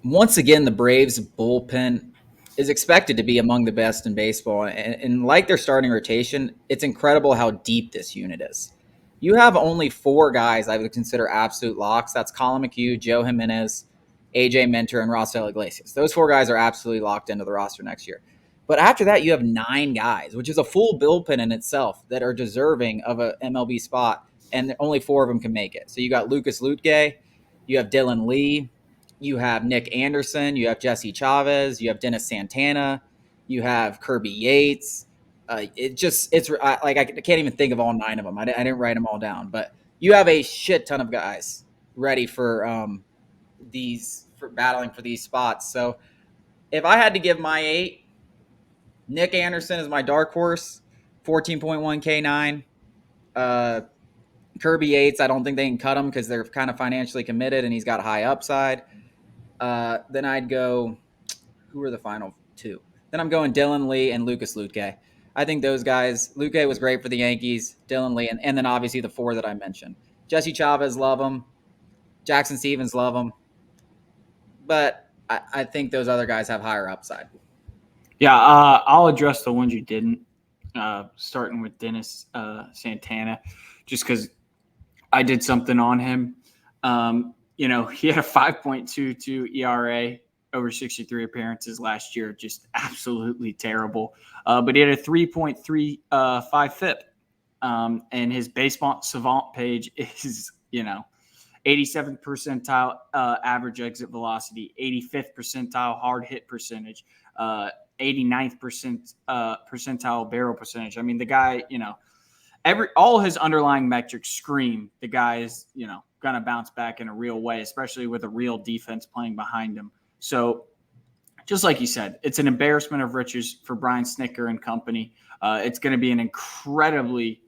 once again, the Braves bullpen is expected to be among the best in baseball. And like their starting rotation, it's incredible how deep this unit is. You have only four guys I would consider absolute locks. That's Colin McHugh, Joe Jimenez, AJ Minter, and Rafael Iglesias. Those four guys are absolutely locked into the roster next year. But after that, you have nine guys, which is a full bullpen in itself, that are deserving of a MLB spot, and only four of them can make it. So you got Lucas Luetge, you have Dylan Lee, you have Nick Anderson, you have Jesse Chavez, you have Dennis Santana, you have Kirby Yates. I can't even think of all nine of them. I didn't write them all down, but you have a shit ton of guys ready for these for battling for these spots. So if I had to give my eight, Nick Anderson is my dark horse, 14.1 K9. Uh, Kirby Yates, I don't think they can cut him because they're kind of financially committed and he's got high upside. Then I'd go. Who are the final two? Then I'm going Dylan Lee and Lucas Luetge. I think those guys. Luetge was great for the Yankees. Dylan Lee, and then obviously the four that I mentioned. Jesse Chavez, love him. Jackson Stevens, love him. But I think those other guys have higher upside. Yeah, I'll address the ones you didn't. Starting with Dennis Santana, just because I did something on him. He had a 5.22 ERA over 63 appearances last year, just absolutely terrible. But he had a 3.35 FIP. And his baseball savant page is, 87th percentile average exit velocity, 85th percentile hard hit percentage, 89th percentile barrel percentage. I mean, the guy, all his underlying metrics scream the guy is, going to bounce back in a real way, especially with a real defense playing behind him. So just like you said, it's an embarrassment of riches for Brian Snitker and company. It's going to be an incredibly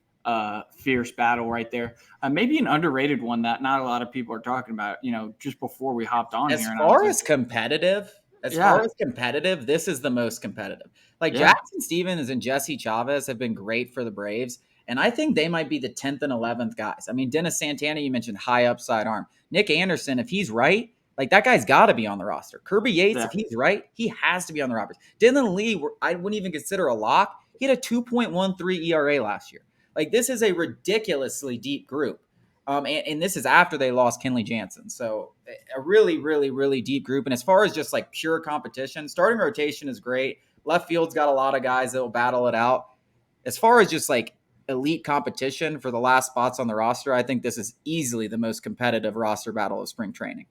fierce battle right there. Maybe an underrated one that not a lot of people are talking about, just before we hopped on As here. far as competitive, this is the most competitive. Like Jackson Stevens and Jesse Chavez have been great for the Braves. And I think they might be the 10th and 11th guys. I mean, Dennis Santana, you mentioned high upside arm. Nick Anderson, if he's right, like that guy's got to be on the roster. Kirby Yates, if he's right, he has to be on the roster. Dylan Lee, I wouldn't even consider a lock. He had a 2.13 ERA last year. Like this is a ridiculously deep group. And this is after they lost Kenley Jansen. So a really, really, really deep group. And as far as just like pure competition, starting rotation is great. Left field's got a lot of guys that will battle it out. As far as just like elite competition for the last spots on the roster, I think this is easily the most competitive roster battle of spring training.